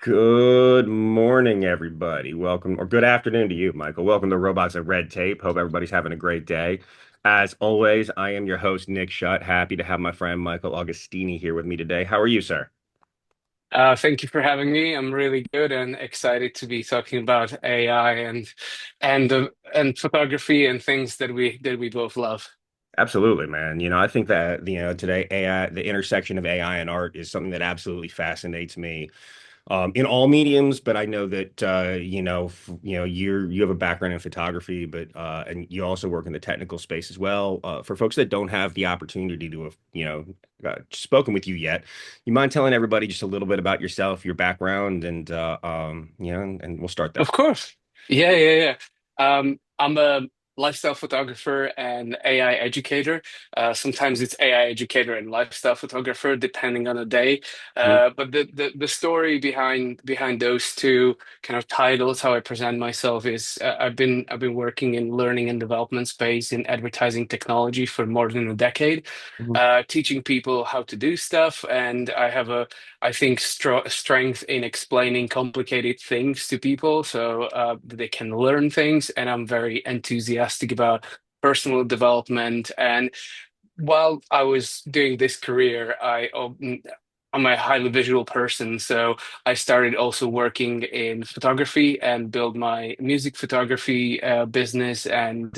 Good morning, everybody. Welcome, or good afternoon to you, Michael. Welcome to Robots and Red Tape. Hope everybody's having a great day. As always, I am your host, Nick Schutt. Happy to have my friend Michael Augustini here with me today. How are you, sir? Thank you for having me. I'm really good and excited to be talking about AI and photography and things that we both love. Absolutely, man. I think that, today AI, the intersection of AI and art is something that absolutely fascinates me. In all mediums, but I know that you have a background in photography, but and you also work in the technical space as well. For folks that don't have the opportunity to have spoken with you yet, you mind telling everybody just a little bit about yourself, your background, and and we'll start Of there. course. Yeah. I'm a lifestyle photographer and AI educator. Sometimes it's AI educator and lifestyle photographer, depending on the day. Mhm. But the story behind those two kind of titles, how I present myself is I've been working in learning and development space in advertising technology for more than a decade, Mhm. teaching people how to do stuff, and I have a I think strength in explaining complicated things to people so they can learn things. And I'm very enthusiastic about personal development. And while I was doing this career, I'm a highly visual person, so I started also working in photography and build my music photography business. And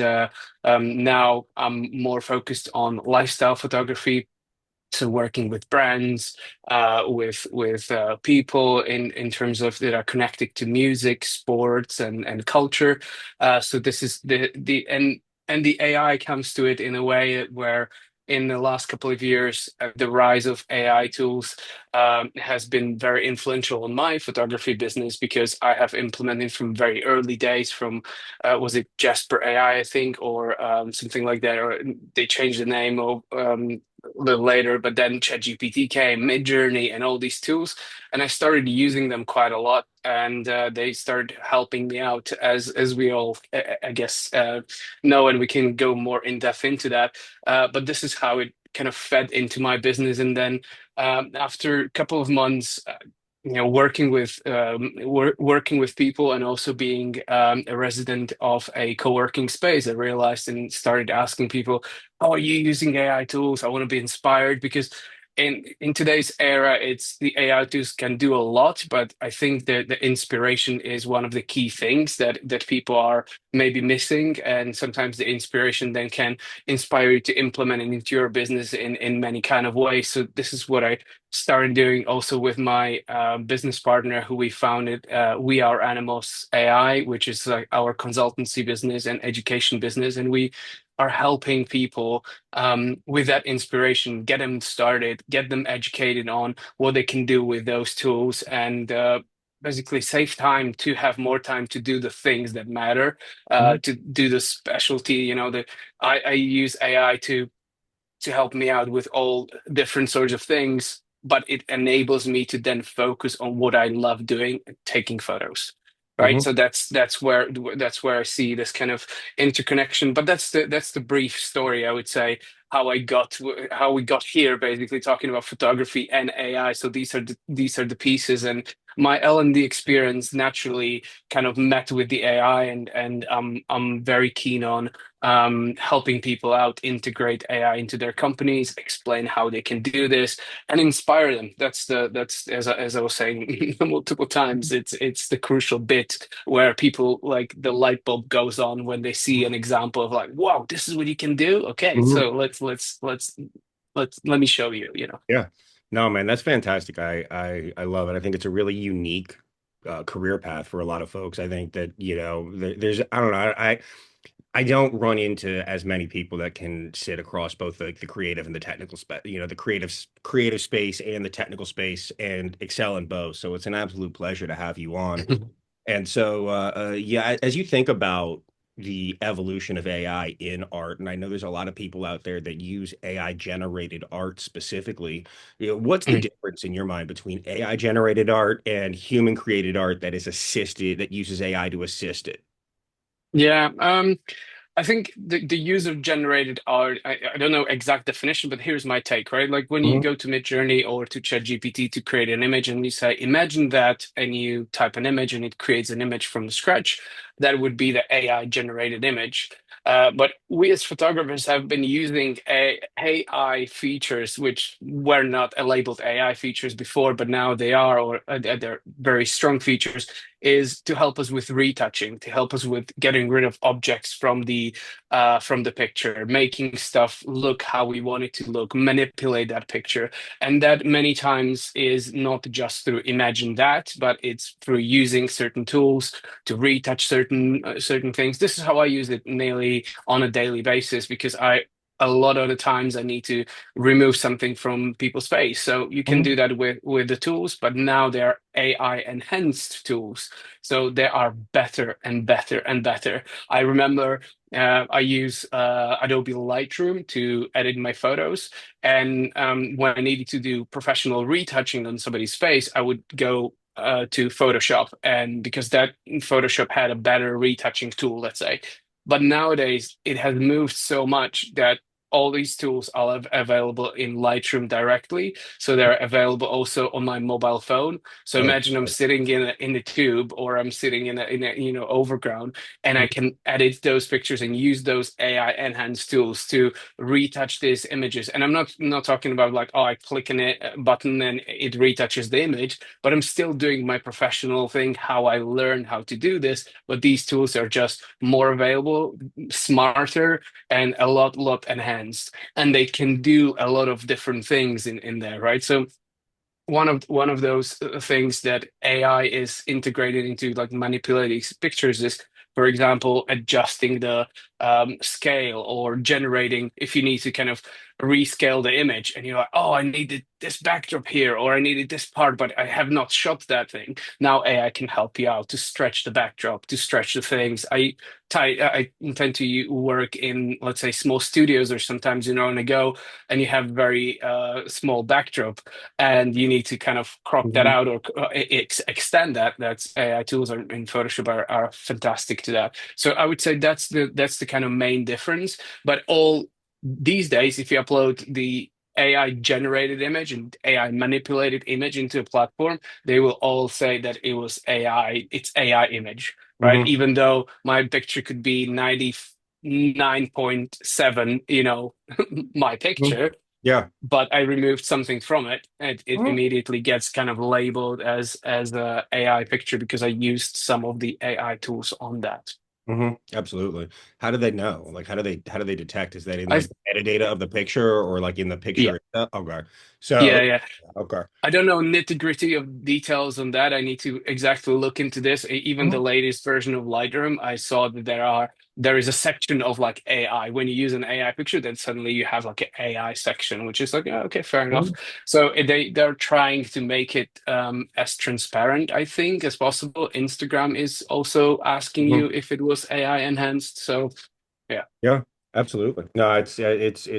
now I'm more focused on lifestyle photography, so working with brands, with people in terms of that are connected to music, sports, and culture. So this is the AI comes to it in a way where in the last couple of years, the rise of AI tools has been very influential in my photography business because I have implemented from very early days from was it Jasper AI, I think, or something like that, or they changed the name of a little later, but then ChatGPT came, MidJourney, and all these tools, and I started using them quite a lot, and they started helping me out as we all, I guess, know, and we can go more in depth into that. But this is how it kind of fed into my business, and then after a couple of months. Working with people and also being a resident of a co-working space, I realized and started asking people, how are you using AI tools? I want to be inspired because in today's era, it's the AI tools can do a lot, but I think that the inspiration is one of the key things that people are maybe missing. And sometimes the inspiration then can inspire you to implement it into your business in many kind of ways. So this is what I started doing also with my business partner who we founded, We Are Animals AI, which is like our consultancy business and education business. And we are helping people with that inspiration, get them started, get them educated on what they can do with those tools, and basically save time to have more time to do the things that matter, Mhm. to do the specialty. I use AI to help me out with all different sorts of things, but it enables me to then focus on what I love doing, taking photos. Right. Mhm. So that's where I see this kind of interconnection. But that's the brief story, I would say, how we got here, basically talking about photography and AI. So these are the pieces, and my L&D experience naturally kind of met with the AI, and I'm very keen on helping people out integrate AI into their companies, explain how they can do this, and inspire them. That's as I was saying multiple times. It's the crucial bit where people like the light bulb goes on when they see an example of like, wow, this is what you can do. Okay, Mhm. so let me show you. Yeah. No, man, that's fantastic. I love it. I think it's a really unique career path for a lot of folks. I think that, there's I don't know, I don't run into as many people that can sit across both the creative and the technical space, the creative space and the technical space and excel in both. So it's an absolute pleasure to have you on. And so, yeah, as you think about the evolution of AI in art, and I know there's a lot of people out there that use AI generated art specifically. What's the difference in your mind between AI generated art and human created art that is assisted, that uses AI to assist it? Yeah. I think the user generated art, I don't know exact definition, but here's my take, right? Like when you Hmm. go to MidJourney or to ChatGPT to create an image and you say, imagine that, and you type an image and it creates an image from scratch, that would be the AI generated image. But we as photographers have been using AI features, which were not labeled AI features before, but now they are, or they're very strong features, is to help us with retouching, to help us with getting rid of objects from the picture, making stuff look how we want it to look, manipulate that picture. And that many times is not just through imagine that, but it's through using certain tools to retouch certain things. This is how I use it nearly on a daily basis because I a lot of the times I need to remove something from people's face. So you can do Hmm. that with the tools, but now they're AI enhanced tools. So they are better and better and better. I remember I use Adobe Lightroom to edit my photos. And when I needed to do professional retouching on somebody's face, I would go to Photoshop. And because that Photoshop had a better retouching tool, let's say. But nowadays, it has moved so much that all these tools are available in Lightroom directly. So they're available also on my mobile phone. So Oh, imagine I'm sitting in the tube or I'm sitting in a overground and I mhm. can edit those pictures and use those AI enhanced tools to retouch these images. And I'm not talking about like, oh, I click on a button and it retouches the image, but I'm still doing my professional thing, how I learn how to do this. But these tools are just more available, smarter, and a lot enhanced. And they can do a lot of different things in there, right? So one of those things that AI is integrated into like manipulating pictures is, for example, adjusting the scale or generating if you need to kind of rescale the image and you're like, oh, I needed this backdrop here or I needed this part, but I have not shot that thing. Now AI can help you out to stretch the backdrop, to stretch the things. I intend to work in, let's say, small studios or sometimes on a go and you have very small backdrop and you need to kind of crop that Mhm. out or extend that. That's AI tools in Photoshop are fantastic to that. So I would say that's the kind of main difference. But all these days, if you upload the AI generated image and AI manipulated image into a platform, they will all say that it was AI, it's AI image, right? Mhm. Even though my picture could be 99.7, my Mhm. picture, Yeah. but I removed something from it, and it Mhm. immediately gets kind of labeled as a AI picture because I used some of the AI tools on that. Mhm. Absolutely. How do they know? Like, how do they detect? Is that in I like the metadata of the picture or like in the Yeah, picture itself? Okay. So, yeah, yeah. okay. I don't know nitty-gritty of details on that. I need to exactly look into this. Even the Mhm. latest version of Lightroom, I saw that there is a section of like AI. When you use an AI picture, then suddenly you have like an AI section, which is like, yeah, okay, fair enough. Mhm. So they're trying to make it as transparent, I think, as possible. Instagram is also asking you Mhm. if it was AI enhanced. So yeah. Yeah, absolutely. No, it's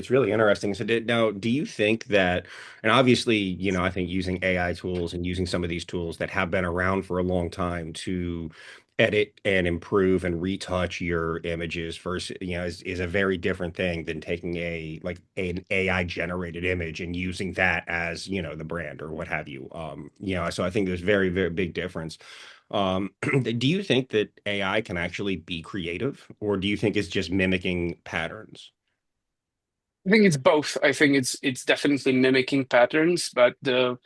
really interesting. So now, do you think that, and obviously, I think using AI tools and using some of these tools that have been around for a long time to edit and improve and retouch your images versus, is a very different thing than taking an AI generated image and using that as, the brand or what have you. So I think there's very, very big difference. Do you think that AI can actually be creative, or do you think it's just mimicking patterns? I think it's both. I think it's definitely mimicking patterns, but the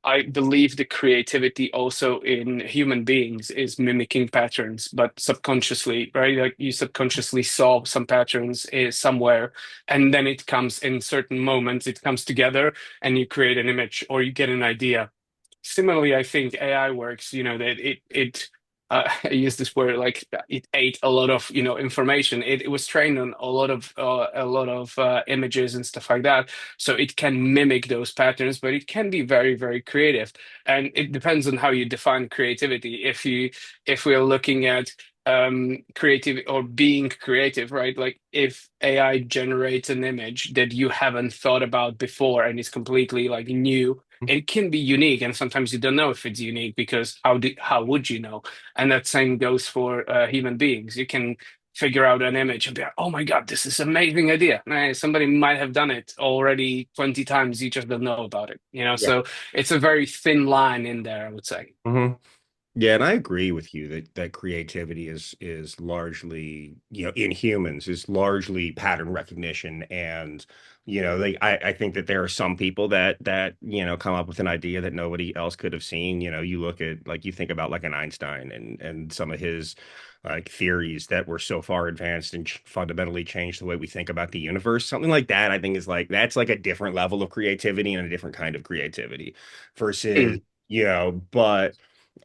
I believe the creativity also in human beings is mimicking patterns, but subconsciously, right? Like you subconsciously solve some patterns somewhere, and then it comes in certain moments, it comes together, and you create an image or you get an idea. Similarly, I think AI works, that it I use this word like it ate a lot of, information. It was trained on a lot of images and stuff like that. So it can mimic those patterns, but it can be very, very creative. And it depends on how you define creativity. If we're looking at creative or being creative, right? Like if AI generates an image that you haven't thought about before and is completely like new, it can be unique, and sometimes you don't know if it's unique because how would you know? And that same goes for human beings. You can figure out an image and be like, oh my God, this is an amazing idea. Somebody might have done it already 20 times. You just don't know about it, you know? Yeah. So it's a very thin line in there, I would say. Hmm. Yeah, and I agree with you that creativity is largely, in humans is largely pattern recognition. And like I think that there are some people that come up with an idea that nobody else could have seen. You look at, like, you think about like an Einstein and some of his like theories that were so far advanced and fundamentally changed the way we think about the universe. Something like that, I think, is like, that's like a different level of creativity and a different kind of creativity versus, Mm, but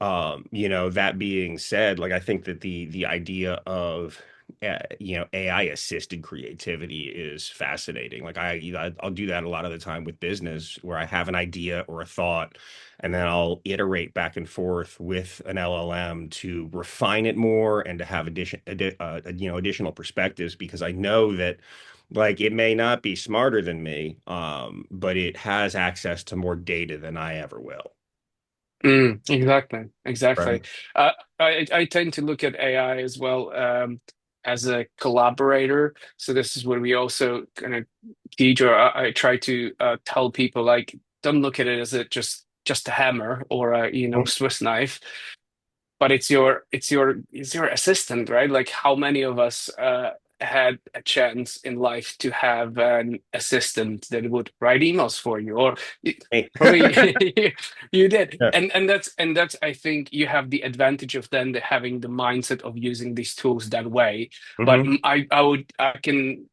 that being said, like, I think that the idea of AI assisted creativity is fascinating. Like, I'll do that a lot of the time with business, where I have an idea or a thought, and then I'll iterate back and forth with an LLM to refine it more and to have additional perspectives, because I know that, like, it may not be smarter than me, but it has access to more data than I ever will. exactly, exactly. Right. I tend to look at AI as well, as a collaborator. So this is where we also kind of teach, or I try to tell people, like, don't look at it as just a hammer or a Swiss knife, but it's your assistant, right? Like, how many of us had a chance in life to have an assistant that would write emails for you, or Hey. probably you did. Yeah. And that's I think you have the advantage of then having the mindset of using these tools that way. But Hmm. I can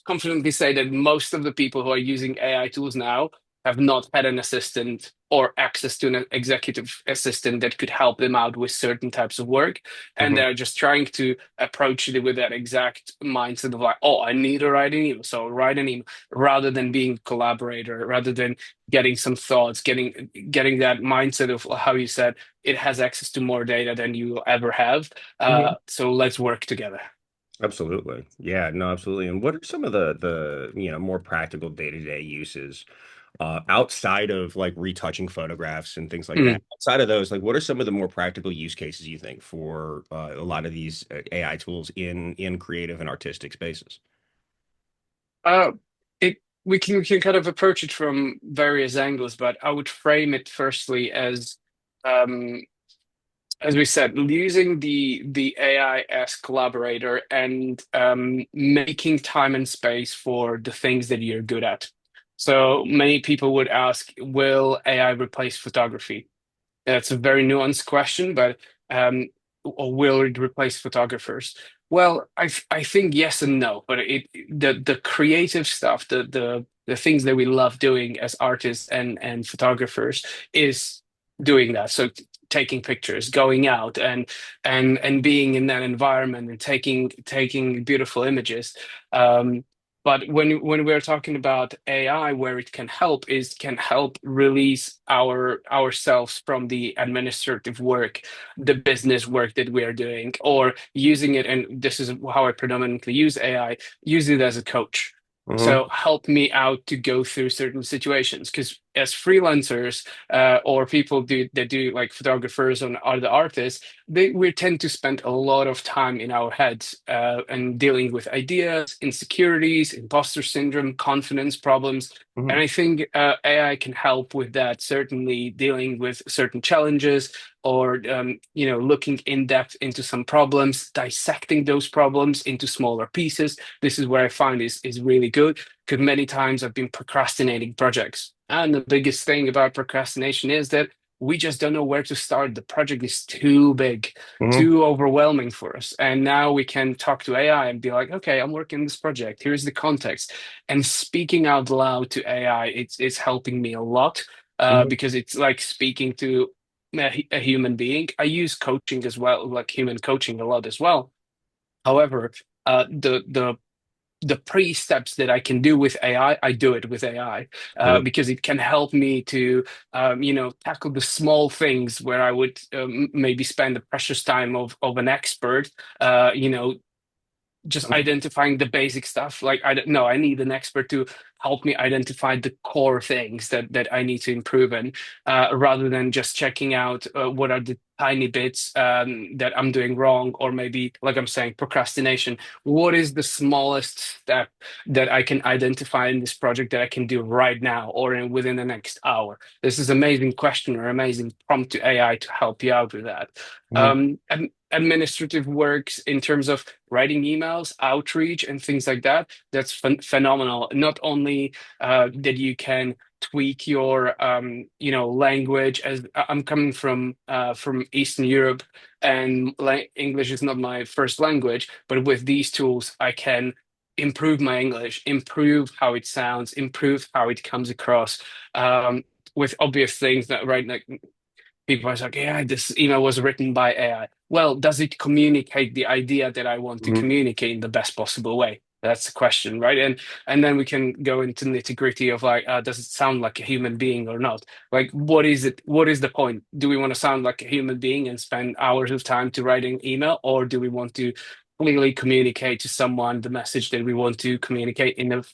confidently say that most of the people who are using AI tools now have not had an assistant or access to an executive assistant that could help them out with certain types of work. And Hmm. they're just trying to approach it with that exact mindset of like, oh, I need to write an email. So I'll write an email, rather than being a collaborator, rather than getting some thoughts, getting that mindset of how you said it has access to more data than you will ever have. Hmm. So let's work together. Absolutely. Yeah, no, absolutely. And what are some of the more practical day-to-day uses outside of like retouching photographs and things like that? Mm. Outside of those, like, what are some of the more practical use cases you think for a lot of these AI tools in creative and artistic spaces? Uh, it we can kind of approach it from various angles, but I would frame it firstly um, as we said, using the AI as collaborator and making time and space for the things that you're good at. So many people would ask, will AI replace photography? That's a very nuanced question, but or will it replace photographers? Well, I think yes and no, but the creative stuff, the things that we love doing as artists and photographers is doing that. So taking pictures, going out and being in that environment and taking beautiful images. Um, but when we're talking about AI, where it can help release ourselves from the administrative work, the business work that we are doing, or using it. And this is how I predominantly use AI. Use it as a coach. Hmm. So help me out to go through certain situations. Because as freelancers, or people that do like photographers or other artists, we tend to spend a lot of time in our heads and dealing with ideas, insecurities, imposter syndrome, confidence problems. Hmm. And I think AI can help with that, certainly dealing with certain challenges, or looking in depth into some problems, dissecting those problems into smaller pieces. This is where I find is really good, because many times I've been procrastinating projects. And the biggest thing about procrastination is that we just don't know where to start. The project is too big, Hmm. too overwhelming for us. And now we can talk to AI and be like, okay, I'm working on this project. Here's the context. And speaking out loud to AI, it's helping me a lot, Hmm. because it's like speaking to a human being. I use coaching as well, like human coaching a lot as well. However, the pre-steps that I can do with I do it with AI, Absolutely. because it can help me to, tackle the small things where I would maybe spend the precious time of an expert, just identifying the basic stuff. Like I don't know, I need an expert to help me identify the core things that I need to improve in, rather than just checking out what are the tiny bits that I'm doing wrong, or maybe, like I'm saying, procrastination. What is the smallest step that I can identify in this project that I can do right now or within the next hour? This is amazing question or amazing prompt to AI to help you out with that. Mhm. Administrative works in terms of writing emails, outreach, and things like that. That's phenomenal. Not only that you can tweak your language, as I'm coming from Eastern Europe, and English is not my first language, but with these tools I can improve my English, improve how it sounds, improve how it comes across, um, with obvious things that, right, like people are like, yeah, this email was written by AI. Well, does it communicate the idea that I want to Mhm. communicate in the best possible way? That's the question, right? And then we can go into nitty-gritty of like, does it sound like a human being or not? Like, what is it? What is the point? Do we want to sound like a human being and spend hours of time to write an email, or do we want to clearly communicate to someone the message that we want to communicate in the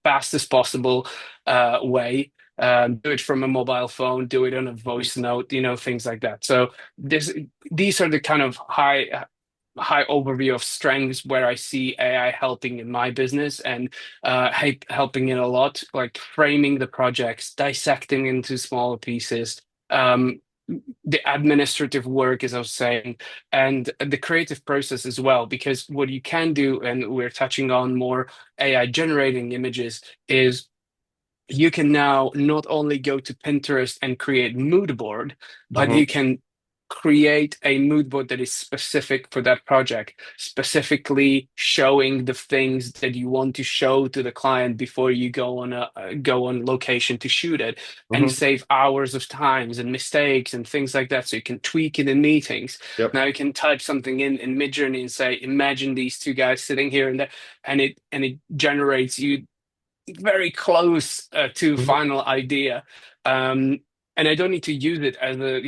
fastest possible way? Do it from a mobile phone, do it on a voice note, things like that. So this these are the kind of high overview of strengths where I see AI helping in my business, and helping it a lot, like framing the projects, dissecting into smaller pieces. Um, the administrative work, as I was saying, and the creative process as well, because what you can do, and we're touching on more AI generating images, is you can now not only go to Pinterest and create mood board, but Mhm. you can create a mood board that is specific for that project, specifically showing the things that you want to show to the client before you go on location to shoot it, and Mhm. save hours of times and mistakes and things like that. So you can tweak it in meetings. Yep. Now you can type something in MidJourney and say, imagine these two guys sitting here and there, and it generates you very close to Mhm. final idea. Um, and I don't need to use it as a,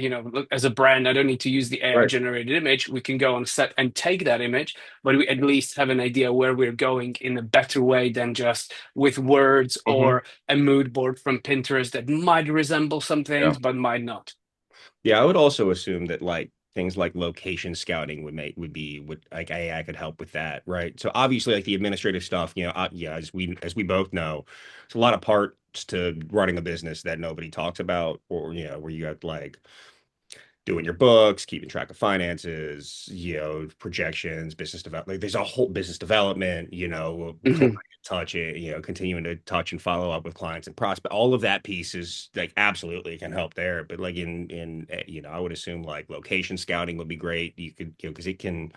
as a brand. I don't need to use the AI Right. generated image. We can go on set and take that image, but we at least have an idea where we're going in a better way than just with words Mhm. or a mood board from Pinterest that might resemble some Yeah. things, but might not. Yeah, I would also assume that like things like location scouting would like AI could help with that, right? So obviously like the administrative stuff, yeah, as we both know, it's a lot of parts to running a business that nobody talks about, or where you have like doing your books, keeping track of finances, projections, business development. Like, there's a whole business development, client Mhm. touch it, continuing to touch and follow up with clients and prospect. All of that piece is like absolutely can help there. But like I would assume like location scouting would be great. You could, because it can.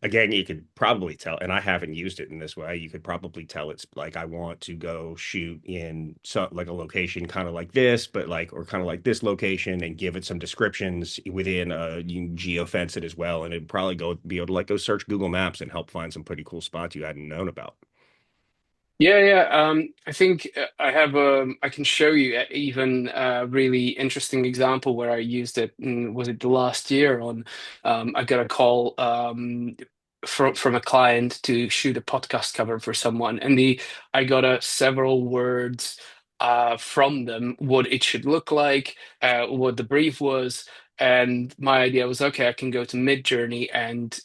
Again, you could probably tell, and I haven't used it in this way. You could probably tell it's like I want to go shoot in like a location kind of like this, but like or kind of like this location, and give it some descriptions within you can geofence it as well, and it'd probably be able to like go search Google Maps and help find some pretty cool spots you hadn't known about. Yeah, yeah. I think I have I can show you even a really interesting example where I used it. Was it the last year on? I got a call from a client to shoot a podcast cover for someone, and the I got several words from them, what it should look like, what the brief was. And my idea was, okay, I can go to MidJourney and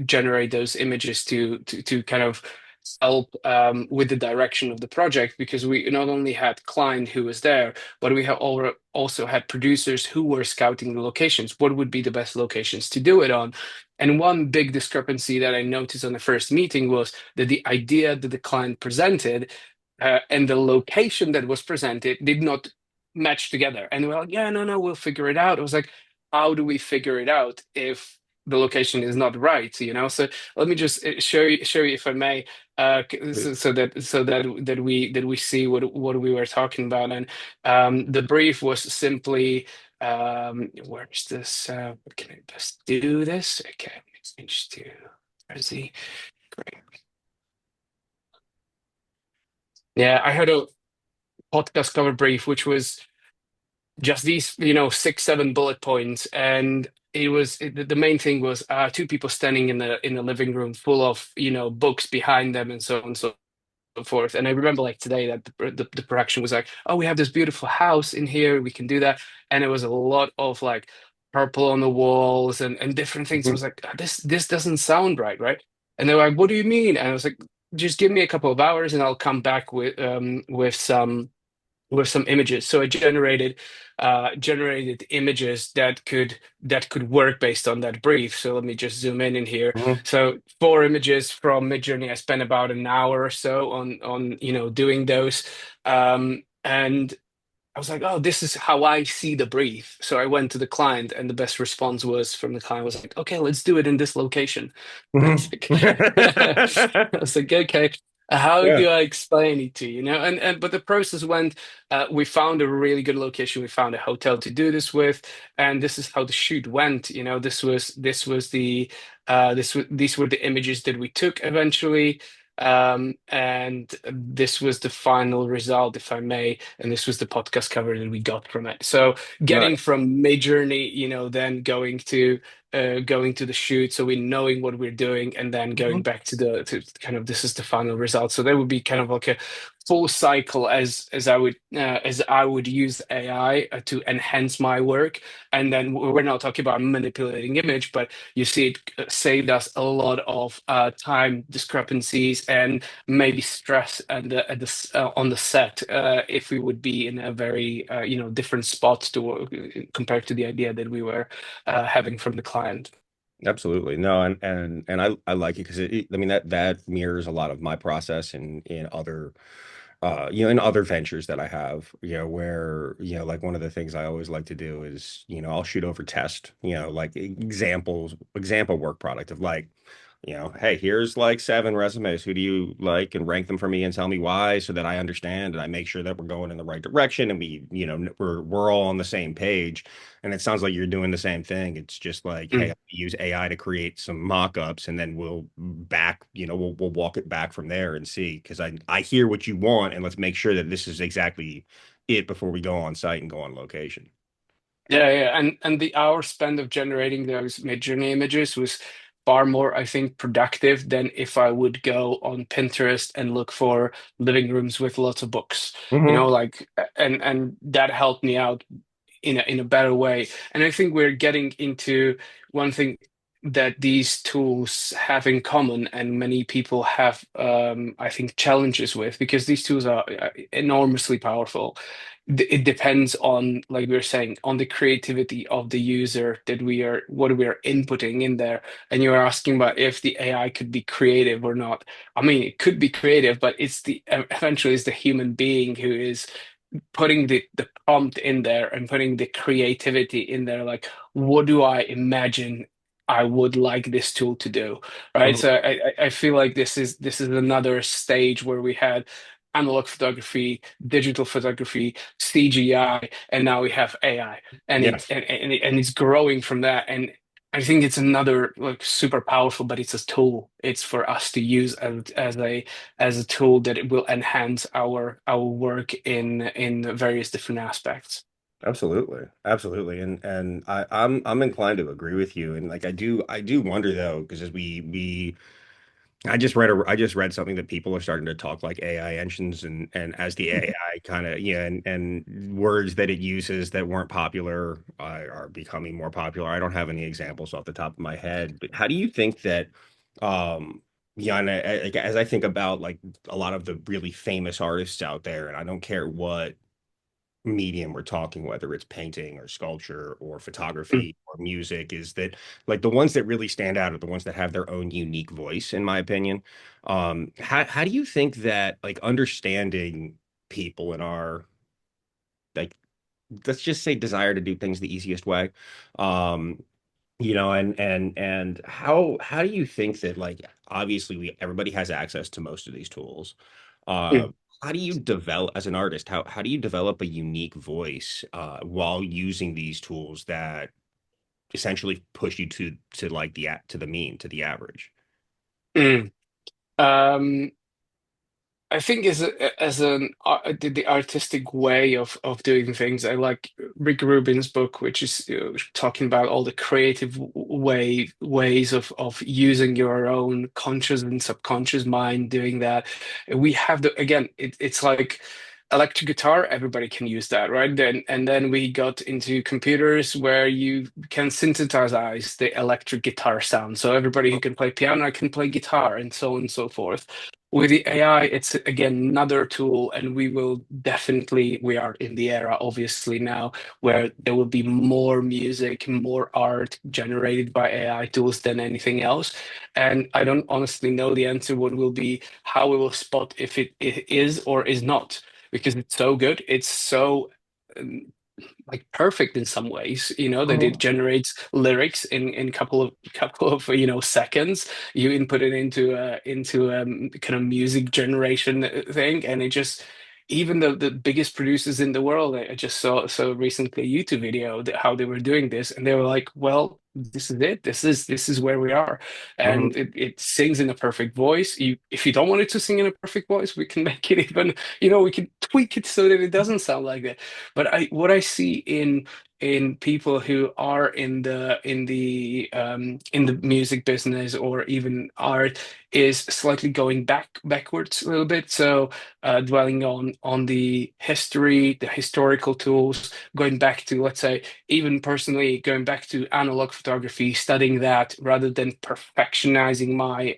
generate those images to kind of help with the direction of the project, because we not only had client who was there, but we have also had producers who were scouting the locations. What would be the best locations to do it on? And one big discrepancy that I noticed on the first meeting was that the idea that the client presented and the location that was presented did not match together. And we're like, yeah, no, no, we'll figure it out. It was like, how do we figure it out if the location is not right? So let me just show you if I may, so that we see what we were talking about. And the brief was simply, where's this? Can I just do this? Okay, let me change to Jersey. Great. Yeah, I had a podcast cover brief, which was just these, 6, 7 bullet points. And the main thing was two people standing in the living room full of, books behind them and so on and so forth. And I remember like today that the production was like, oh, we have this beautiful house in here, we can do that. And it was a lot of like purple on the walls and different things. I Mhm. was like, this doesn't sound right, right? And they were like, what do you mean? And I was like, just give me a couple of hours and I'll come back with some images. So I generated images that could work based on that brief. So let me just zoom in here. Mhm. So 4 images from MidJourney. I spent about an hour or so on doing those. And I was like, oh, this is how I see the brief. So I went to the client, and the best response was from the client was like, okay, let's do it in this location. I was Mhm. like, I was like, okay, how Yeah. do I explain it to you? And but the process went. We found a really good location. We found a hotel to do this with, and this is how the shoot went. This was these were the images that we took eventually. And this was the final result, if I may, and this was the podcast cover that we got from it. So getting Nice. from MidJourney, then going to the shoot, so we knowing what we're doing, and then going Mhm. back to kind of this is the final result. So that would be kind of like a full cycle as I would use AI to enhance my work. And then we're not talking about manipulating image, but you see it saved us a lot of time discrepancies and maybe stress on the set if we would be in a very different spot compared to the idea that we were having from the client. Absolutely. No, and I like it because I mean that mirrors a lot of my process in other in other ventures that I have, where, like one of the things I always like to do is, I'll shoot over test, like example work product of like, hey, here's like 7 resumes. Who do you like? And rank them for me and tell me why so that I understand and I make sure that we're going in the right direction and we're all on the same page. And it sounds like you're doing the same thing. It's just like, hey, Mm. I use AI to create some mock-ups and then we'll walk it back from there and see. Because I hear what you want, and let's make sure that this is exactly it before we go on site and go on location. Yeah, yeah, and the hour spent of generating those Midjourney images was far more, I think, productive than if I would go on Pinterest and look for living rooms with lots of books. Hmm. Like, and that helped me out in a better way. And I think we're getting into one thing that these tools have in common, and many people have, I think, challenges with, because these tools are enormously powerful. It depends on, like we were saying, on the creativity of the user what we are inputting in there. And you are asking about if the AI could be creative or not. I mean, it could be creative, but eventually it's the human being who is putting the prompt in there and putting the creativity in there, like what do I imagine I would like this tool to do, right? Hmm. So I feel like this is another stage where we had analog photography, digital photography, CGI, and now we have AI, and it Yes. and it's growing from that. And I think it's another like super powerful, but it's a tool. It's for us to use as a tool that it will enhance our work in various different aspects. Absolutely. Absolutely. And I'm inclined to agree with you. And like I do wonder though, because as we I just read something that people are starting to talk like AI engines and as the AI kind of and words that it uses that weren't popular are becoming more popular. I don't have any examples off the top of my head, but how do you think that and like, as I think about like a lot of the really famous artists out there, and I don't care what medium we're talking, whether it's painting or sculpture or Mm, photography or music, is that like the ones that really stand out are the ones that have their own unique voice, in my opinion. How do you think that like understanding people in our like let's just say desire to do things the easiest way, um, and how do you think that like obviously we everybody has access to most of these tools. Uh, mm, how do you develop as an artist? How do you develop a unique voice while using these tools that essentially push you to like to the mean, to the average? mm. Um, I think as an the artistic way of doing things, I like Rick Rubin's book, which is talking about all the creative ways of using your own conscious and subconscious mind doing that. We have the again, it's like electric guitar, everybody can use that, right? Then we got into computers where you can synthesize the electric guitar sound. So everybody who can play piano can play guitar, and so on and so forth. With the AI, it's again another tool, and we are in the era, obviously, now where there will be more music, more art generated by AI tools than anything else. And I don't honestly know the answer what will be, how we will spot if it is or is not, because it's so good. It's so um, like perfect in some ways, that it Mhm. generates lyrics in couple of seconds. You input it into kind of music generation thing, and it just even the biggest producers in the world. I just saw so recently a YouTube video that how they were doing this, and they were like, well, this is it. This is where we are. And Mhm. it sings in a perfect voice. If you don't want it to sing in a perfect voice, we can make it even, we can tweak it so that it doesn't sound like that. But what I see in people who are in the music business or even art is slightly going backwards a little bit. So dwelling on the history, the historical tools, going back to, let's say, even personally going back to analog photography, studying that rather than perfectionizing my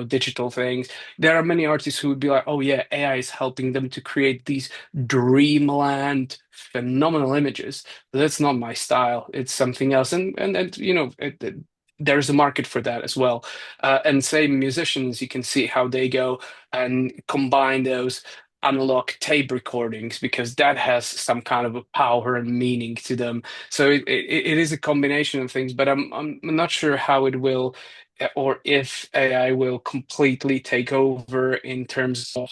digital things. There are many artists who would be like, oh yeah, AI is helping them to create these dreamland phenomenal images, but that's not my style. It's something else. And there's a market for that as well. And say musicians, you can see how they go and combine those analog tape recordings because that has some kind of a power and meaning to them. So it is a combination of things, but I'm not sure how it will or if AI will completely take over in terms of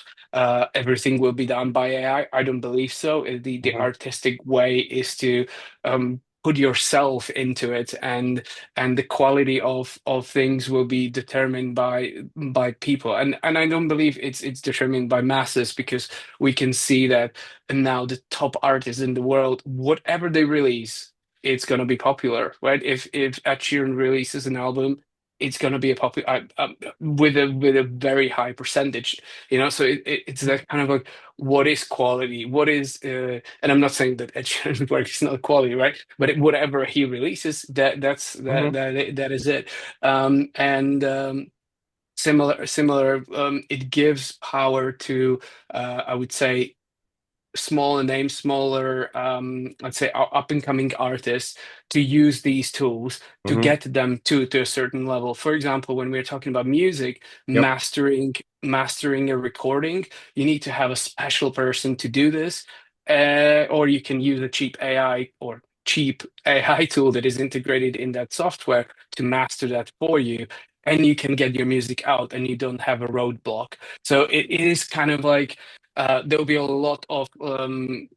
everything will be done by AI. I don't believe so. The Mhm. artistic way is to put yourself into it, and the quality of things will be determined by people. And I don't believe it's determined by masses because we can see that now the top artists in the world, whatever they release, it's gonna be popular, right? If Ed Sheeran releases an album, it's going to be a popular with a very high percentage, so it's that kind of like what is quality, what is and I'm not saying that Ed Sheeran's work is not quality, right? But whatever he releases, Mhm. that is it. And similar, it gives power to I would say smaller names, smaller, let's say, up and coming artists to use these tools to Mhm. get them to a certain level. For example, when we're talking about music, Yep. mastering a recording, you need to have a special person to do this, or you can use a cheap AI or cheap AI tool that is integrated in that software to master that for you. And you can get your music out and you don't have a roadblock. So it is kind of like there will be a lot of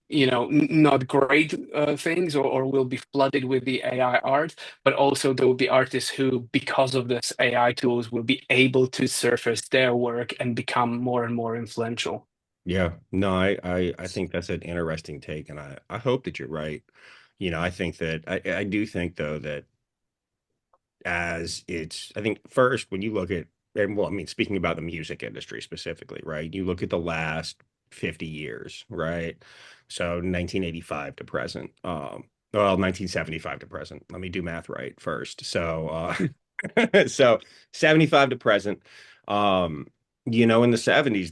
not great things, or will be flooded with the AI art, but also there will be artists who, because of this AI tools, will be able to surface their work and become more and more influential. Yeah. No, I think that's an interesting take, and I hope that you're right. I think that I do think though that I think first when you look at, and well, I mean, speaking about the music industry specifically, right? You look at the last 50 years, right? So 1985 to present. Well, 1975 to present. Let me do math right first. So 75 to present. Um, in the 70s,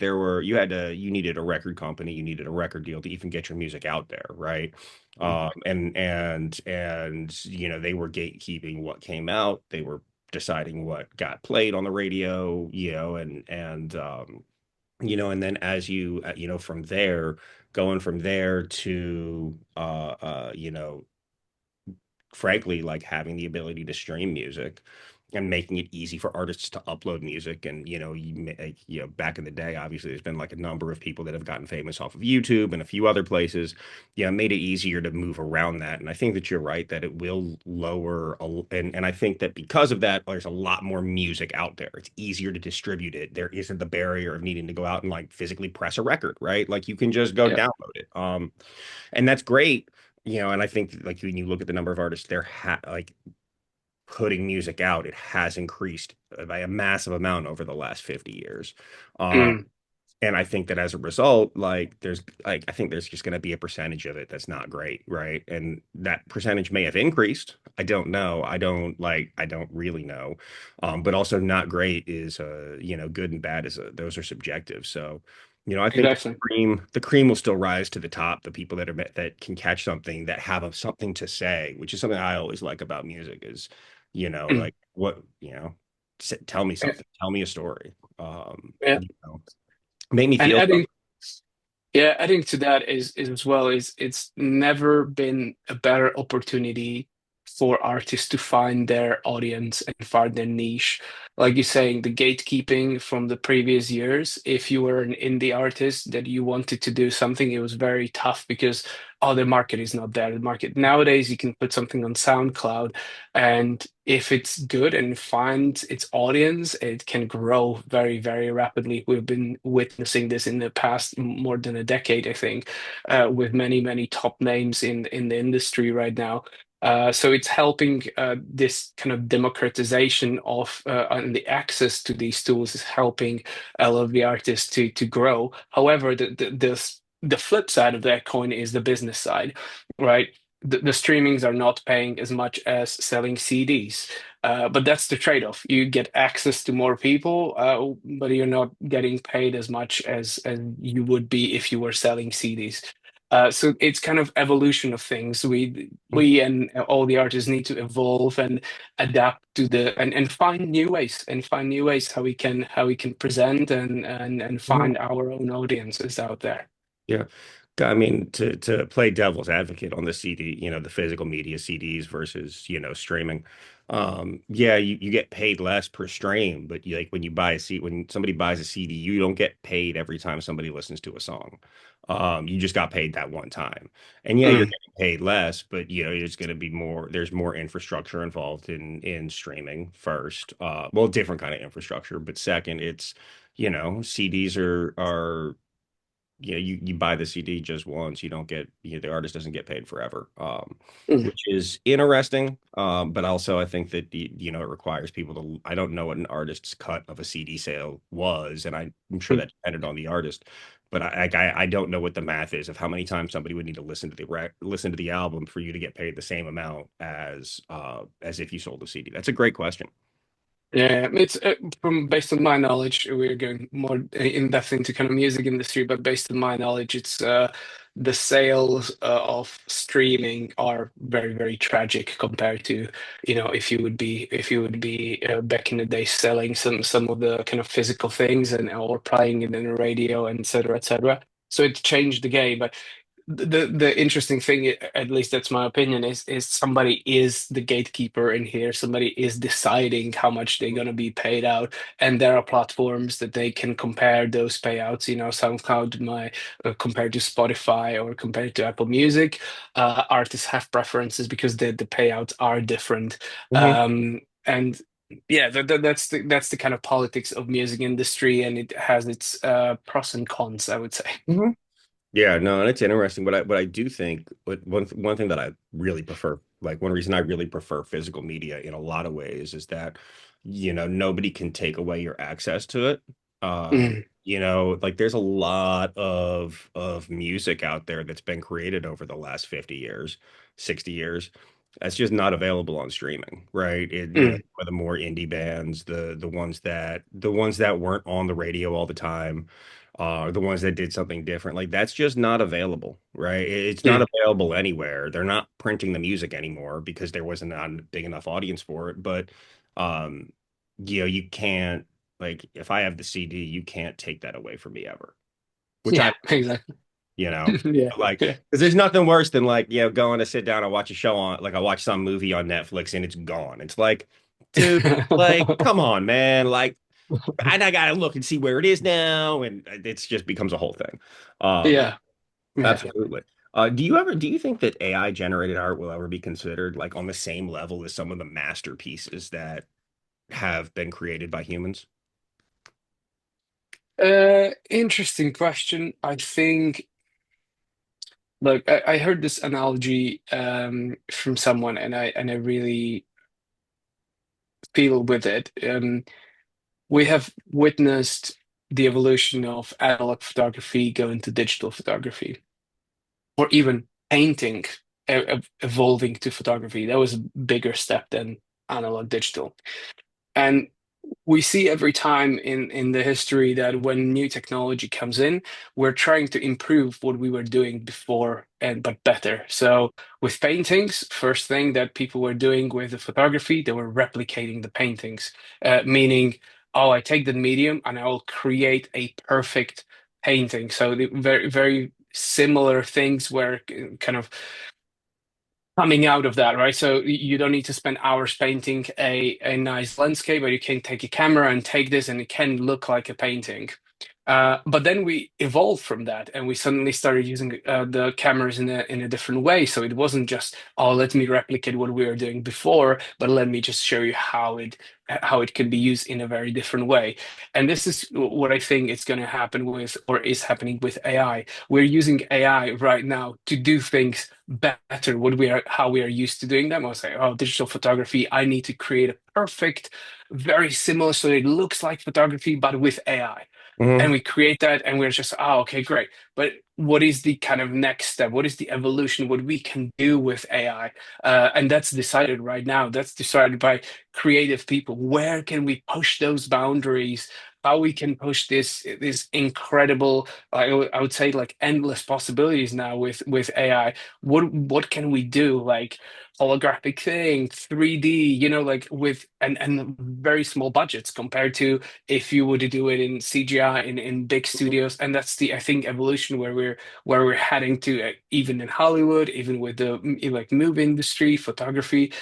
you needed a record company, you needed a record deal to even get your music out there, right? And they were gatekeeping what came out. They were deciding what got played on the radio, and then as from there, going from there to frankly, like having the ability to stream music. and making it easy for artists to upload music. And back in the day, obviously, there's been like a number of people that have gotten famous off of YouTube and a few other places. Yeah, it made it easier to move around that. And I think that you're right that it will and I think that because of that, there's a lot more music out there. It's easier to distribute it. There isn't the barrier of needing to go out and like physically press a record, right? Like you can just go Yeah. download it. And that's great. And I think like when you look at the number of artists, like putting music out, it has increased by a massive amount over the last 50 years. Um, Mm, and I think that as a result, I think there's just going to be a percentage of it that's not great, right? And that percentage may have increased. I don't know. I don't really know. But also not great is good and bad those are subjective. So, I think exactly. the cream will still rise to the top. The people that can catch something, that have something to say, which is something I always like about music is, Mm. like what, tell me Yeah. something, tell me a story. Yeah. Make me And feel something. adding to that is as well is it's never been a better opportunity for artists to find their audience and find their niche. Like you're saying, the gatekeeping from the previous years, if you were an indie artist that you wanted to do something, it was very tough because oh, the market is not there. The market nowadays, you can put something on SoundCloud, and if it's good and finds its audience, it can grow very, very rapidly. We've been witnessing this in the past more than a decade, I think, with many, many top names in the industry right now. So it's helping this kind of democratization of and the access to these tools is helping a lot of the artists to grow. However, the flip side of that coin is the business side, right? The streamings are not paying as much as selling CDs. But that's the trade-off. You get access to more people, but you're not getting paid as much as you would be if you were selling CDs. So it's kind of evolution of things. We and all the artists need to evolve and adapt to and find new ways how we can present and Mhm. find our own audiences out there. Yeah. I mean, to play devil's advocate on the CD, the physical media CDs versus, streaming. Yeah, you get paid less per stream, but like when somebody buys a CD, you don't get paid every time somebody listens to a song. You just got paid that one time. And yeah, you're Mm, getting paid less, but there's more infrastructure involved in streaming first. Well, different kind of infrastructure, but second, it's, CDs are you buy the CD just once. You don't get, the artist doesn't get paid forever, mm, which is interesting. But also I think that it requires people to. I don't know what an artist's cut of a CD sale was, and I'm sure mm. that depended on the artist. But I don't know what the math is of how many times somebody would need to listen to the album for you to get paid the same amount as if you sold a CD. That's a great question. Yeah, it's from based on my knowledge, we're going more in depth into kind of music industry, but based on my knowledge, it's the sales of streaming are very, very tragic compared to, if you would be back in the day selling some of the kind of physical things and or playing it in the radio and et cetera, et cetera. So it changed the game, but the interesting thing, at least that's my opinion, is somebody is the gatekeeper in here. Somebody is deciding how much they're gonna be paid out, and there are platforms that they can compare those payouts. SoundCloud, compared to Spotify or compared to Apple Music, artists have preferences because the payouts are different. Hmm. And yeah, that's the kind of politics of music industry, and it has its pros and cons, I would say. Yeah, no, and it's interesting. But I do think one thing that I really prefer, like one reason I really prefer physical media in a lot of ways is that, nobody can take away your access to it. Mm, Like there's a lot of music out there that's been created over the last 50 years, 60 years. That's just not available on streaming, right? mm, The more indie bands, the ones that weren't on the radio all the time the ones that did something different. Like that's just not available, right? It's not mm. available anywhere. They're not printing the music anymore because there wasn't a big enough audience for it. But um, you can't like if I have the CD, you can't take that away from me ever. Which I, Yeah, exactly. you know, Yeah, like yeah, because there's nothing worse than like, going to sit down and watch a show on like I watch some movie on Netflix and it's gone. It's like dude, like, come on, man. Like, I gotta look and see where it is now, and it's just becomes a whole thing. Um, Yeah, yeah. Absolutely. Do you think that AI generated art will ever be considered like on the same level as some of the masterpieces that have been created by humans? Interesting question. I think, look, I heard this analogy from someone, and I really feel with it. We have witnessed the evolution of analog photography going to digital photography, or even painting evolving to photography. That was a bigger step than analog digital. And we see every time in the history that when new technology comes in, we're trying to improve what we were doing before and but better. So with paintings, first thing that people were doing with the photography, they were replicating the paintings, meaning, oh, I take the medium and I will create a perfect painting. So the very, very similar things were kind of coming out of that, right? So you don't need to spend hours painting a nice landscape, but you can take a camera and take this, and it can look like a painting. But then we evolved from that, and we suddenly started using the cameras in a different way. So it wasn't just, oh, let me replicate what we were doing before, but let me just show you how it can be used in a very different way. And this is what I think is going to happen with, or is happening with AI. We're using AI right now to do things better what we are how we are used to doing them. I was like, oh, digital photography, I need to create a perfect, very similar so it looks like photography, but with AI. And Hmm. we create that and we're just, oh, okay, great. But what is the kind of next step? What is the evolution? What we can do with AI? And that's decided right now. That's decided by creative people. Where can we push those boundaries? How we can push this incredible, I would say, like endless possibilities now with AI. What can we do? Like holographic thing, 3D, like with and very small budgets compared to if you were to do it in CGI in big studios. And that's the, I think, evolution where we're heading to, even in Hollywood, even with the like movie industry, photography.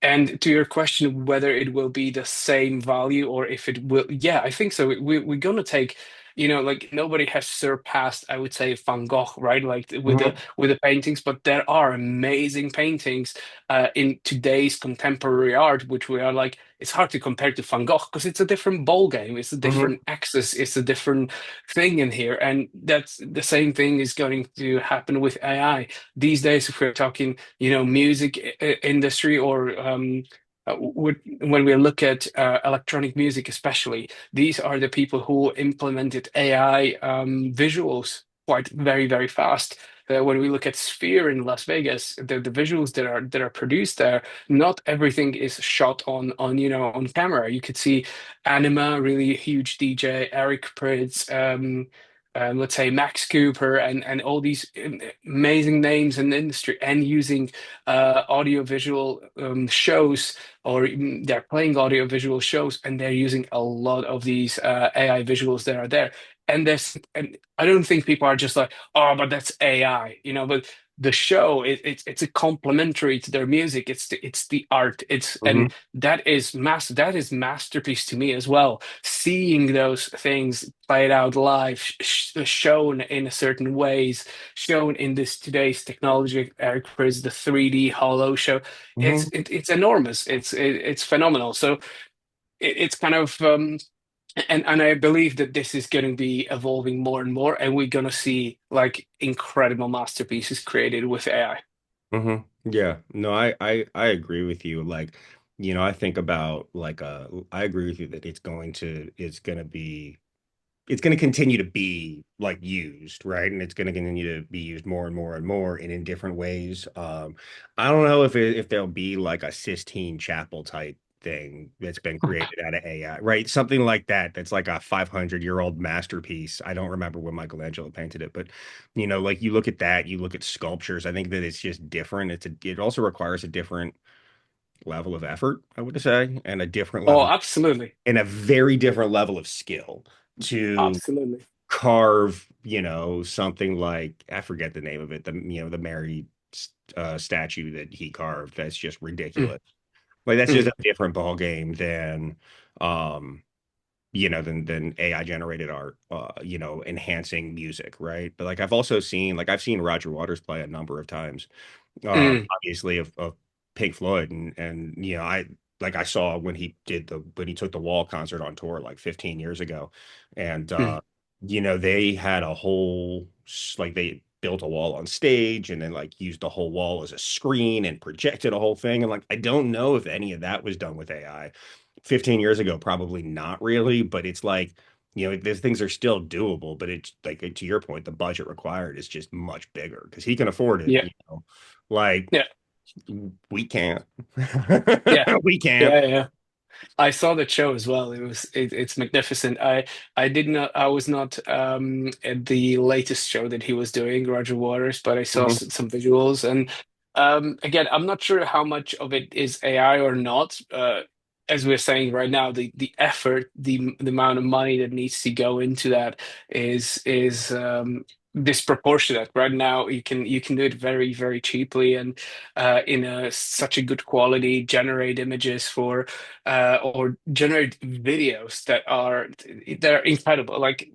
And to your question, whether it will be the same value or if it will, yeah, I think so. We're gonna take, like nobody has surpassed, I would say, Van Gogh, right? Like Hmm. with the paintings, but there are amazing paintings in today's contemporary art, which we are like, it's hard to compare to Van Gogh because it's a different ball game. It's a different Hmm. axis. It's a different thing in here. And that's the same thing is going to happen with AI. These days, if we're talking, music industry or when we look at electronic music, especially, these are the people who implemented AI visuals quite very, very fast. When we look at Sphere in Las Vegas, the visuals that are produced there, not everything is shot on camera. You could see Anima, really huge DJ, Eric Prydz, let's say Max Cooper, and all these amazing names in the industry, and using audiovisual shows, or they're playing audiovisual shows, and they're using a lot of these AI visuals that are there. And I don't think people are just like, oh, but that's AI, but the show it's a complementary to their music. It's the art. It's Hmm. and that is masterpiece to me as well. Seeing those things played out live, shown in a certain ways, shown in this today's technology, Eric Priz, the 3D hollow show. Hmm. It's enormous. It's phenomenal. So it's kind of and I believe that this is going to be evolving more and more, and we're going to see like incredible masterpieces created with AI. Hmm. Yeah, no, I agree with you. Like, I think about like I agree with you that it's going to continue to be like used, right? And it's going to continue to be used more and more and more and in different ways. I don't know if there'll be like a Sistine Chapel type thing that's been created out of AI, right? Something like that. That's like a 500-year-old masterpiece. I don't remember when Michelangelo painted it, but like you look at that, you look at sculptures. I think that it's just different. It also requires a different level of effort, I would say, and a different Oh, level absolutely. and a very different level of skill to Absolutely. carve, something like I forget the name of it, the Mary statue that he carved. That's just Mm. ridiculous. Like that's just Mm, a different ball game than um than AI generated art, enhancing music, right? But like I've seen Roger Waters play a number of times, mm, obviously of Pink Floyd, and I saw when he took the Wall concert on tour like 15 years ago, and mm, they had a like they built a wall on stage and then like used the whole wall as a screen and projected a whole thing, and like I don't know if any of that was done with AI 15 years ago, probably not really, but it's like, these things are still doable, but it's like to your point, the budget required is just much bigger because he can afford it, yeah, like yeah, we can't. yeah, We can't. yeah, yeah. I saw the show as well. It's magnificent. I did not I was not at the latest show that he was doing, Roger Waters, but I saw Mhm. some visuals, and again, I'm not sure how much of it is AI or not. As we're saying right now, the effort, the amount of money that needs to go into that is disproportionate. Right now, you can do it very, very cheaply and in such a good quality, generate images for or generate videos that are incredible. Like,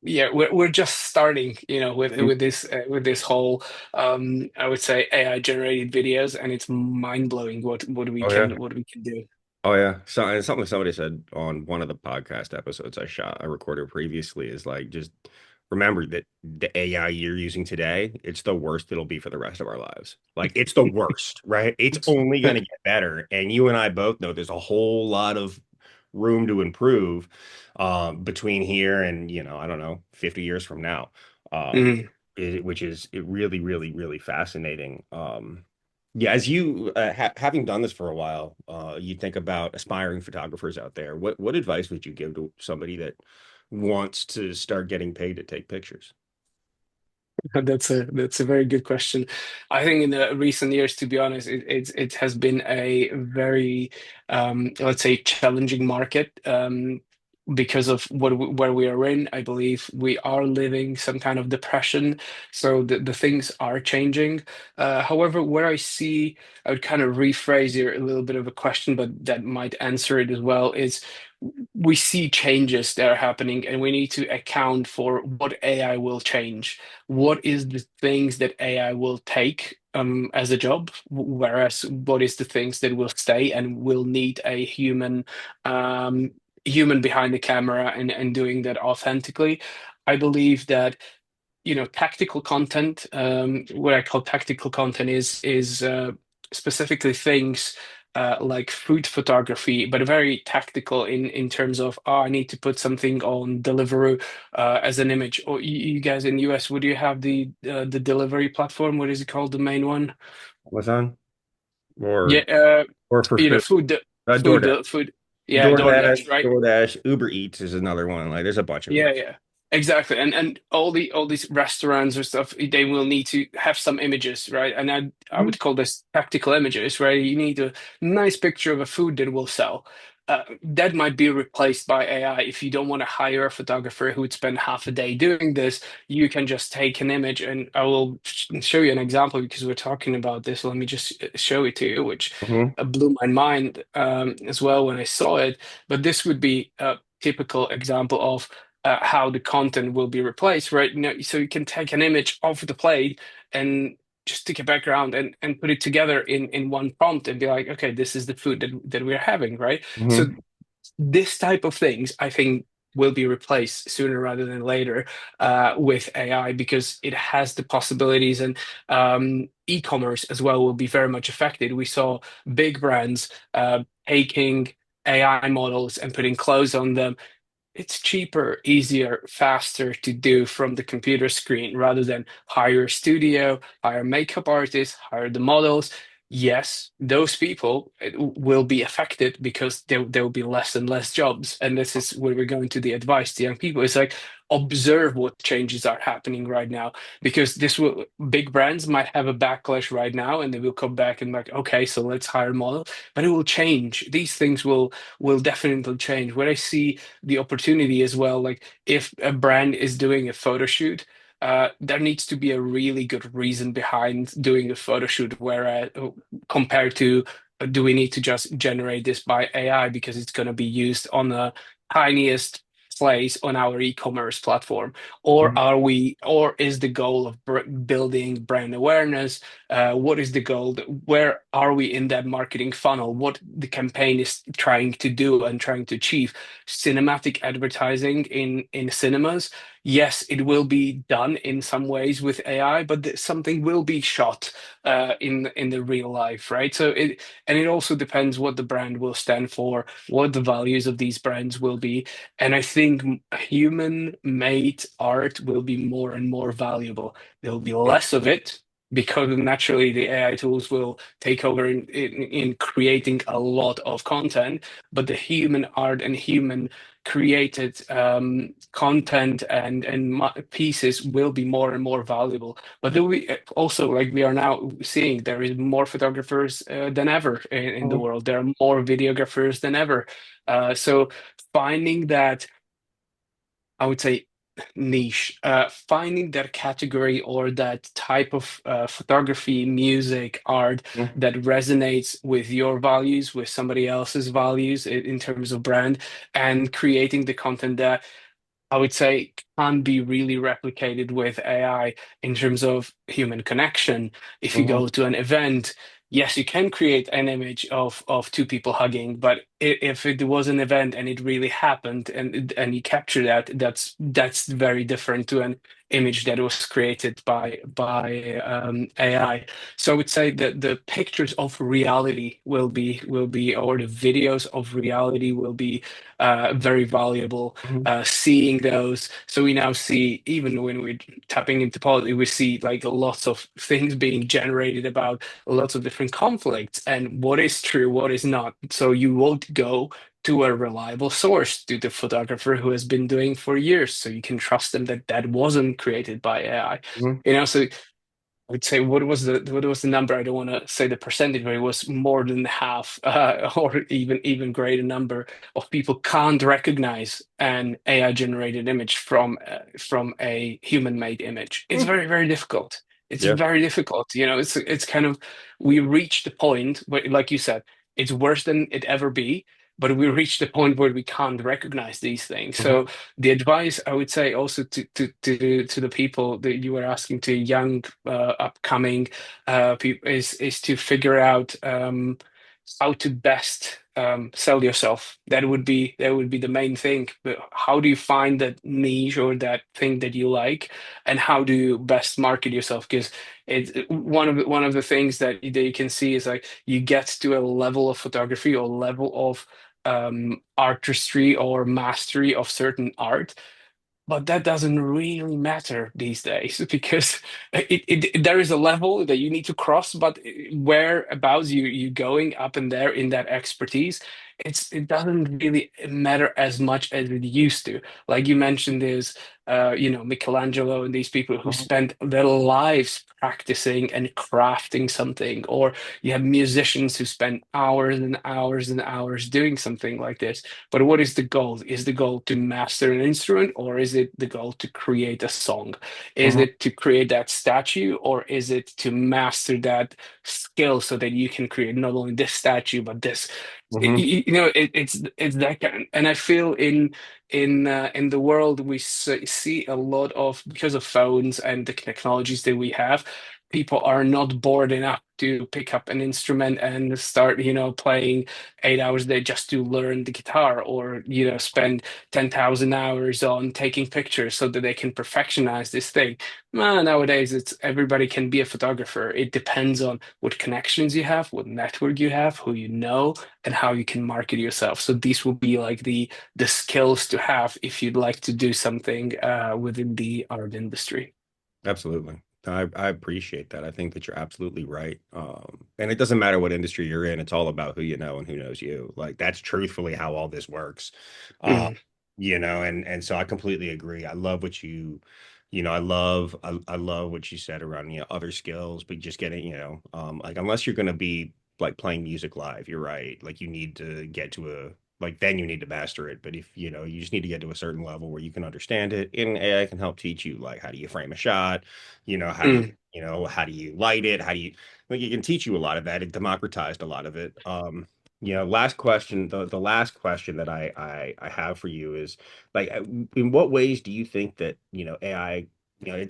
yeah, we're just starting, with this whole I would say AI generated videos, and it's mind blowing what we Oh yeah. can what we can do. Oh yeah. So and something somebody said on one of the podcast episodes I recorded previously is like just remember that the AI you're using today, it's the worst it'll be for the rest of our lives. Like it's the worst, right? It's only gonna get better. And you and I both know there's a whole lot of room to improve between here and I don't know, 50 years from now. Um, Mm. which is really, really, really fascinating. Yeah, as you having done this for a while, you think about aspiring photographers out there. What advice would you give to somebody that wants to start getting paid to take pictures? That's a very good question. I think in the recent years, to be honest, it has been a very let's say challenging market because of where we are in. I believe we are living some kind of depression, so the things are changing. However, where I would kind of rephrase here a little bit of a question, but that might answer it as well, is we see changes that are happening, and we need to account for what AI will change. What is the things that AI will take as a job, whereas what is the things that will stay and will need a human behind the camera and doing that authentically. I believe that tactical content, what I call tactical content is specifically things like food photography, but very tactical in terms of, oh, I need to put something on Deliveroo as an image. Or you guys in the US, would you have the delivery platform? What is it called, the main one? Amazon Yeah, or for food? DoorDash, food. Yeah, DoorDash, right? DoorDash, Uber Eats is another one. Like there's a bunch of them. Yeah, yeah, exactly. And all these restaurants or stuff, they will need to have some images, right? And I Mhm. would call this tactical images, right? You need a nice picture of a food that will sell. That might be replaced by AI. If you don't want to hire a photographer who would spend half a day doing this, you can just take an image, and I will show you an example because we're talking about this. Let me just show it to you, which Mhm. blew my mind as well when I saw it. But this would be a typical example of how the content will be replaced, right? So you can take an image of the plate and just take a background and put it together in one prompt and be like, okay, this is the food that we're having, right? So Mhm. this type of things, I think, will be replaced sooner rather than later with AI because it has the possibilities, and e-commerce as well will be very much affected. We saw big brands taking AI models and putting clothes on them. It's cheaper, easier, faster to do from the computer screen rather than hire a studio, hire makeup artists, hire the models. Yes, those people will be affected because there will be less and less jobs. And this is where we're going to the advice to young people. It's like observe what changes are happening right now because big brands might have a backlash right now and they will come back and like, okay, so let's hire a model, but it will change. These things will definitely change. Where I see the opportunity as well. Like if a brand is doing a photo shoot, there needs to be a really good reason behind doing a photo shoot, whereas compared to do we need to just generate this by AI because it's going to be used on the tiniest place on our e-commerce platform? Or Mhm. or is the goal of building brand awareness? What is the goal? Where are we in that marketing funnel? What the campaign is trying to do and trying to achieve? Cinematic advertising in cinemas. Yes, it will be done in some ways with AI, but something will be shot in the real life, right? And it also depends what the brand will stand for, what the values of these brands will be. And I think human-made art will be more and more valuable. There'll be less of it because naturally the AI tools will take over in creating a lot of content, but the human art and human created content and pieces will be more and more valuable. But then we also, like we are now seeing, there is more photographers than ever in the Mhm. world. There are more videographers than ever. So finding that, I would say, niche, finding that category or that type of photography, music, art Mhm. that resonates with your values, with somebody else's values in terms of brand, and creating the content that I would say can be really replicated with AI in terms of human connection. If you Mhm. go to an event, yes, you can create an image of two people hugging, but if it was an event and it really happened and you capture that, that's very different to an image that was created by AI. So I would say that the pictures of reality will be or the videos of reality will be very valuable, Mhm. seeing those. So we now see, even when we're tapping into politics, we see like lots of things being generated about lots of different conflicts and what is true, what is not. So you won't go to a reliable source, to the photographer who has been doing for years, so you can trust them that that wasn't created by AI. Mhm. So I would say what was the number? I don't want to say the percentage, but it was more than half, or even greater number of people can't recognize an AI generated image from a human made image. It's Mhm. very very difficult. It's Yeah. very difficult. It's kind of, we reach the point where, like you said, it's worse than it ever be. But we reach the point where we can't recognize these things. So Mhm. the advice I would say also to the people that you were asking, to young upcoming people, is to figure out how to best sell yourself. That would be the main thing. But how do you find that niche or that thing that you like, and how do you best market yourself? Because one of the things that you can see is, like, you get to a level of photography or level of artistry or mastery of certain art, but that doesn't really matter these days because there is a level that you need to cross, but whereabouts you going up and there in that expertise, it doesn't really matter as much as it used to. Like you mentioned, there's Michelangelo and these people who Mhm. spend their lives practicing and crafting something, or you have musicians who spend hours and hours and hours doing something like this. But what is the goal? Is the goal to master an instrument, or is it the goal to create a song? Is Mhm. it to create that statue, or is it to master that skill so that you can create not only this statue but this? Mhm. It's that kind. And I feel in the world we see a lot of, because of phones and the technologies that we have, people are not bored enough to pick up an instrument and start, playing 8 hours a day just to learn the guitar, or spend 10,000 hours on taking pictures so that they can perfectionize this thing. Nowadays, it's everybody can be a photographer. It depends on what connections you have, what network you have, who you know, and how you can market yourself. So these will be like the skills to have if you'd like to do something within the art industry. Absolutely. I appreciate that. I think that you're absolutely right. And it doesn't matter what industry you're in, it's all about who you know and who knows you. Like that's truthfully how all this works. Uh, Mhm. and so I completely agree. I love what I love what you said around, other skills, but just getting, like unless you're gonna be like playing music live, you're right. Like you need to get to like then you need to master it. But if you know, you just need to get to a certain level where you can understand it, and AI can help teach you like how do you frame a shot, how do Mm. how do you light it, how do you like it can teach you a lot of that. It democratized a lot of it. Last question, the last question that I have for you is like, in what ways do you think that AI,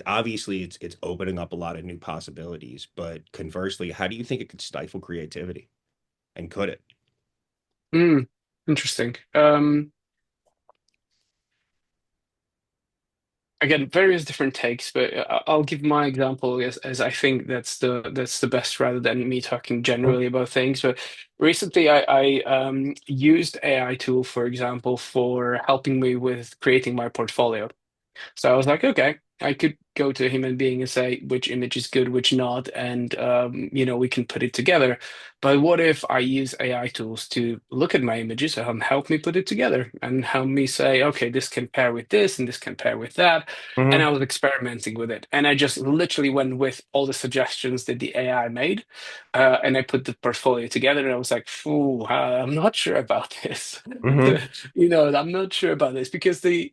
obviously it's opening up a lot of new possibilities, but conversely, how do you think it could stifle creativity, and could it? Mm. Interesting. Again, various different takes, but I'll give my example as I think that's the best rather than me talking generally about things. But recently, I used AI tool, for example, for helping me with creating my portfolio. So I was like, okay, I could go to a human being and say which image is good, which not, and we can put it together. But what if I use AI tools to look at my images and help me put it together and help me say, okay, this can pair with this and this can pair with that. And Mm-hmm. I was experimenting with it. And I just literally went with all the suggestions that the AI made. And I put the portfolio together and I was like, "Ooh, I'm not sure about this." Mm-hmm. I'm not sure about this because the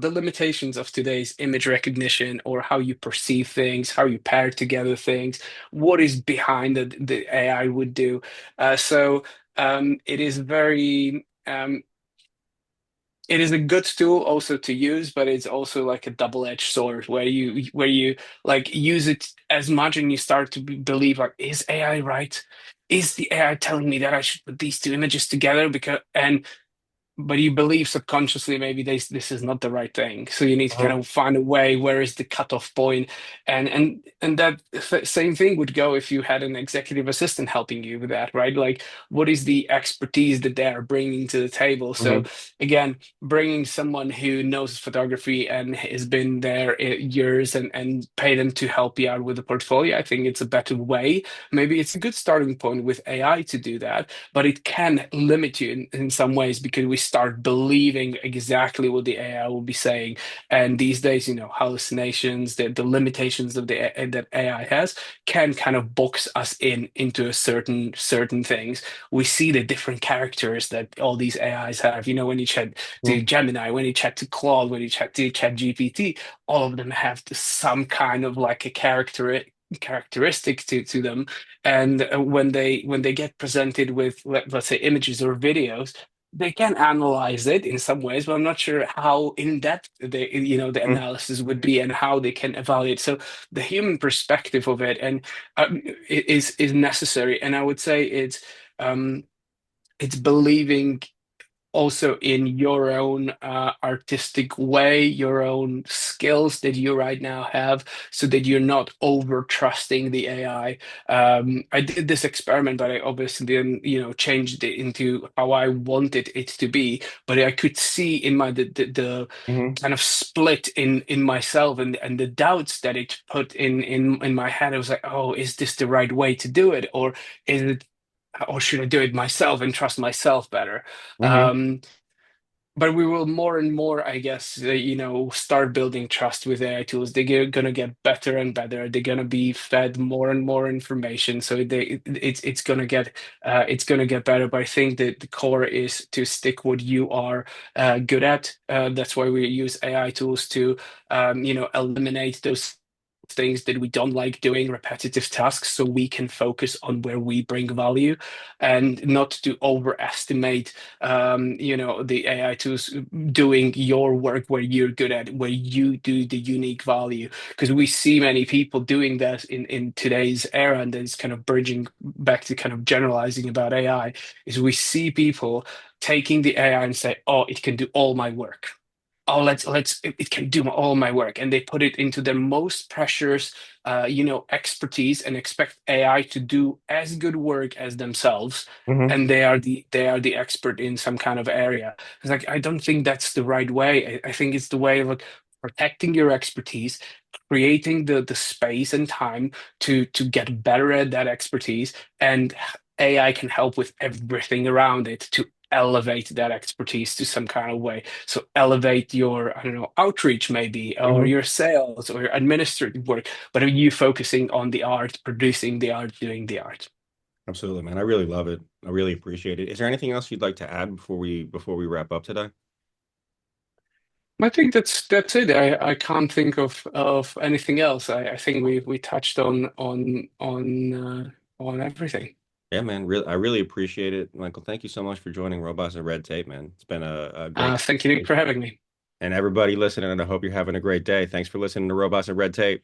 limitations of today's image recognition or how you perceive things, how you pair together things, what is behind the AI would do. It is very it is a good tool also to use, but it's also like a double-edged sword where you like use it as much and you start to believe like, is AI right? Is the AI telling me that I should put these two images together? But you believe subconsciously maybe this is not the right thing, so you need to kind of find a way where is the cutoff point. And that same thing would go if you had an executive assistant helping you with that, right? Like, what is the expertise that they are bringing to the table? So Mm-hmm. again, bringing someone who knows photography and has been there years and pay them to help you out with the portfolio, I think it's a better way. Maybe it's a good starting point with AI to do that, but it can limit you in some ways because we start believing exactly what the AI will be saying. And these days, hallucinations, the limitations of that AI has can kind of box us into a certain things. We see the different characters that all these AIs have. When you chat to Mm-hmm. Gemini, when you chat to Claude, when you chat to ChatGPT, all of them have some kind of like a characteristic to them. And when they get presented with let's say images or videos, they can analyze it in some ways, but I'm not sure how in depth the analysis would be and how they can evaluate. So the human perspective of it and is necessary, and I would say it's believing also in your own artistic way, your own skills that you right now have, so that you're not over trusting the AI. I did this experiment, but I obviously didn't, change it into how I wanted it to be. But I could see in the Mm-hmm. kind of split in myself and the doubts that it put in my head. I was like, oh, is this the right way to do it, is it? Or should I do it myself and trust myself better? Mm-hmm. Um, but we will more and more, I guess, start building trust with AI tools. They're gonna get better and better. They're gonna be fed more and more information, so it's gonna get better. But I think that the core is to stick what you are good at. That's why we use AI tools to, eliminate those things that we don't like doing, repetitive tasks, so we can focus on where we bring value and not to overestimate the AI tools doing your work where you're good at, where you do the unique value. Because we see many people doing that in today's era, and that's kind of bridging back to kind of generalizing about AI, is we see people taking the AI and say, oh, it can do all my work. Oh, it can do all my work, and they put it into their most precious expertise and expect AI to do as good work as themselves, Mm-hmm. and they are the expert in some kind of area. It's like, I don't think that's the right way. I think it's the way of like protecting your expertise, creating the space and time to get better at that expertise, and AI can help with everything around it to elevate that expertise to some kind of way. So elevate your, I don't know, outreach maybe, or Mm-hmm. your sales or your administrative work, but are you focusing on the art, producing the art, doing the art? Absolutely, man. I really love it. I really appreciate it. Is there anything else you'd like to add before we wrap up today? I think that's it. I can't think of anything else. I think we touched on everything. Yeah, man. I really appreciate it, Michael. Thank you so much for joining Robots and Red Tape, man. It's been a great Thank you, Nick, for conversation. having me. And everybody listening, and I hope you're having a great day. Thanks for listening to Robots and Red Tape.